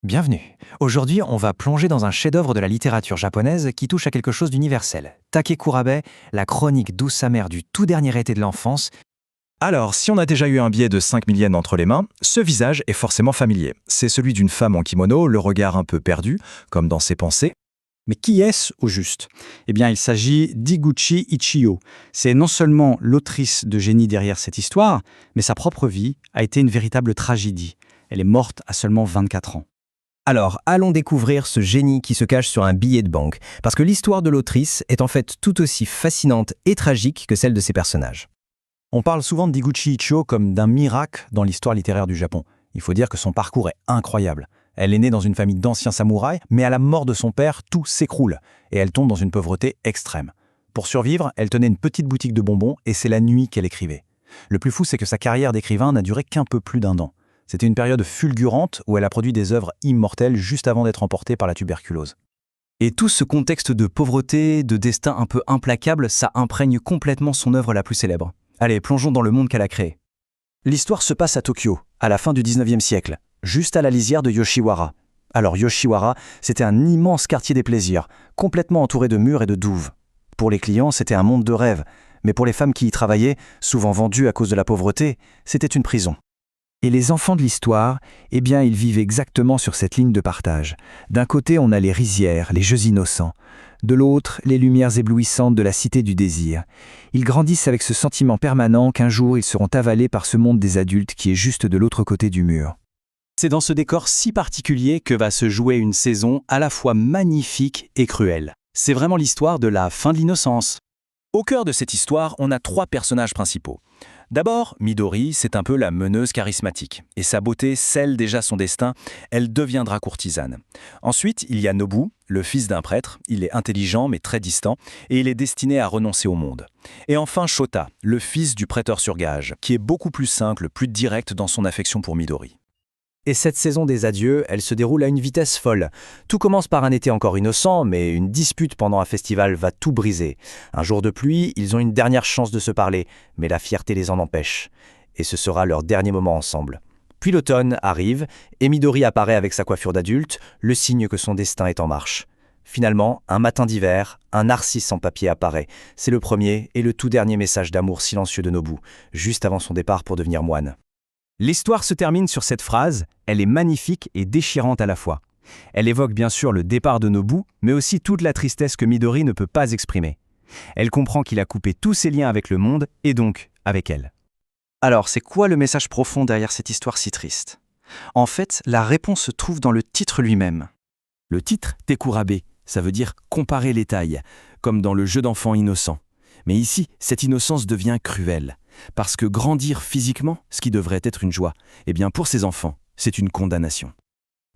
Bienvenue. Aujourd'hui, on va plonger dans un chef-d'œuvre de la littérature japonaise qui touche à quelque chose d'universel. Takekurabe, la chronique douce amère du tout dernier été de l'enfance. Alors, si on a déjà eu un billet de 5000 yens entre les mains, ce visage est forcément familier. C'est celui d'une femme en kimono, le regard un peu perdu, comme dans ses pensées. Mais qui est-ce au juste? Eh bien, il s'agit d'Higuchi Ichiyo. C'est non seulement l'autrice de génie derrière cette histoire, mais sa propre vie a été une véritable tragédie. Elle est morte à seulement 24 ans. Alors, allons découvrir ce génie qui se cache sur un billet de banque, parce que l'histoire de l'autrice est en fait tout aussi fascinante et tragique que celle de ses personnages. On parle souvent d'Higuchi Ichiyo comme d'un miracle dans l'histoire littéraire du Japon. Il faut dire que son parcours est incroyable. Elle est née dans une famille d'anciens samouraïs, mais à la mort de son père, tout s'écroule, et elle tombe dans une pauvreté extrême. Pour survivre, elle tenait une petite boutique de bonbons, et c'est la nuit qu'elle écrivait. Le plus fou, c'est que sa carrière d'écrivain n'a duré qu'un peu plus d'1 an. C'était une période fulgurante où elle a produit des œuvres immortelles juste avant d'être emportée par la tuberculose. Et tout ce contexte de pauvreté, de destin un peu implacable, ça imprègne complètement son œuvre la plus célèbre. Allez, plongeons dans le monde qu'elle a créé. L'histoire se passe à Tokyo, à la fin du 19e siècle, juste à la lisière de Yoshiwara. Alors Yoshiwara, c'était un immense quartier des plaisirs, complètement entouré de murs et de douves. Pour les clients, c'était un monde de rêve, mais pour les femmes qui y travaillaient, souvent vendues à cause de la pauvreté, c'était une prison. Et les enfants de l'histoire, eh bien, ils vivent exactement sur cette ligne de partage. D'un côté, on a les rizières, les jeux innocents. De l'autre, les lumières éblouissantes de la cité du désir. Ils grandissent avec ce sentiment permanent qu'un jour, ils seront avalés par ce monde des adultes qui est juste de l'autre côté du mur. C'est dans ce décor si particulier que va se jouer une saison à la fois magnifique et cruelle. C'est vraiment l'histoire de la fin de l'innocence. Au cœur de cette histoire, on a 3 personnages principaux. D'abord, Midori, c'est un peu la meneuse charismatique. Et sa beauté scelle déjà son destin, elle deviendra courtisane. Ensuite, il y a Nobu, le fils d'un prêtre. Il est intelligent mais très distant, et il est destiné à renoncer au monde. Et enfin Shota, le fils du prêteur sur gage, qui est beaucoup plus simple, plus direct dans son affection pour Midori. Et cette saison des adieux, elle se déroule à une vitesse folle. Tout commence par un été encore innocent, mais une dispute pendant un festival va tout briser. Un jour de pluie, ils ont une dernière chance de se parler, mais la fierté les en empêche. Et ce sera leur dernier moment ensemble. Puis l'automne arrive, et Midori apparaît avec sa coiffure d'adulte, le signe que son destin est en marche. Finalement, un matin d'hiver, un narcisse sans papier apparaît. C'est le premier et le tout dernier message d'amour silencieux de Nobu, juste avant son départ pour devenir moine. L'histoire se termine sur cette phrase, elle est magnifique et déchirante à la fois. Elle évoque bien sûr le départ de Nobu, mais aussi toute la tristesse que Midori ne peut pas exprimer. Elle comprend qu'il a coupé tous ses liens avec le monde, et donc avec elle. Alors, c'est quoi le message profond derrière cette histoire si triste? En fait, la réponse se trouve dans le titre lui-même. Le titre, Tekurabe, ça veut dire comparer les tailles, comme dans le jeu d'enfant innocent. Mais ici, cette innocence devient cruelle. Parce que grandir physiquement, ce qui devrait être une joie, eh bien pour ces enfants, c'est une condamnation.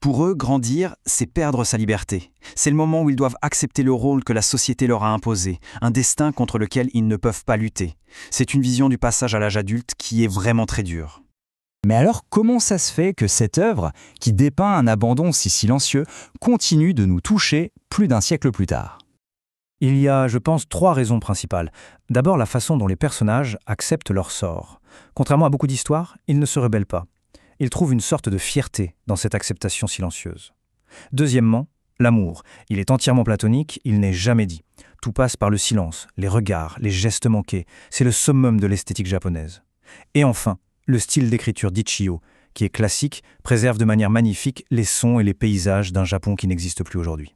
Pour eux, grandir, c'est perdre sa liberté. C'est le moment où ils doivent accepter le rôle que la société leur a imposé, un destin contre lequel ils ne peuvent pas lutter. C'est une vision du passage à l'âge adulte qui est vraiment très dure. Mais alors, comment ça se fait que cette œuvre, qui dépeint un abandon si silencieux, continue de nous toucher plus d'un siècle plus tard? Il y a, je pense, 3 raisons principales. D'abord, la façon dont les personnages acceptent leur sort. Contrairement à beaucoup d'histoires, ils ne se rebellent pas. Ils trouvent une sorte de fierté dans cette acceptation silencieuse. Deuxièmement, l'amour. Il est entièrement platonique, il n'est jamais dit. Tout passe par le silence, les regards, les gestes manqués. C'est le summum de l'esthétique japonaise. Et enfin, le style d'écriture d'Ichiyo, qui est classique, préserve de manière magnifique les sons et les paysages d'un Japon qui n'existe plus aujourd'hui.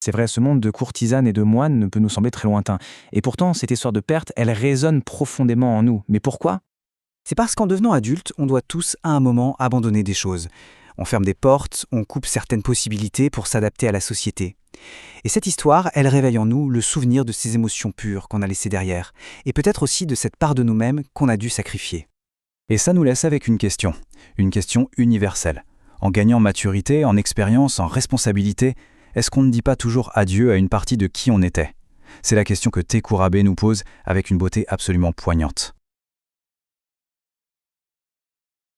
C'est vrai, ce monde de courtisanes et de moines ne peut nous sembler très lointain. Et pourtant, cette histoire de perte, elle résonne profondément en nous. Mais pourquoi? C'est parce qu'en devenant adulte, on doit tous à un moment abandonner des choses. On ferme des portes, on coupe certaines possibilités pour s'adapter à la société. Et cette histoire, elle réveille en nous le souvenir de ces émotions pures qu'on a laissées derrière, et peut-être aussi de cette part de nous-mêmes qu'on a dû sacrifier. Et ça nous laisse avec une question universelle. En gagnant maturité, en expérience, en responsabilité, est-ce qu'on ne dit pas toujours adieu à une partie de qui on était? C'est la question que Tekurabe nous pose avec une beauté absolument poignante.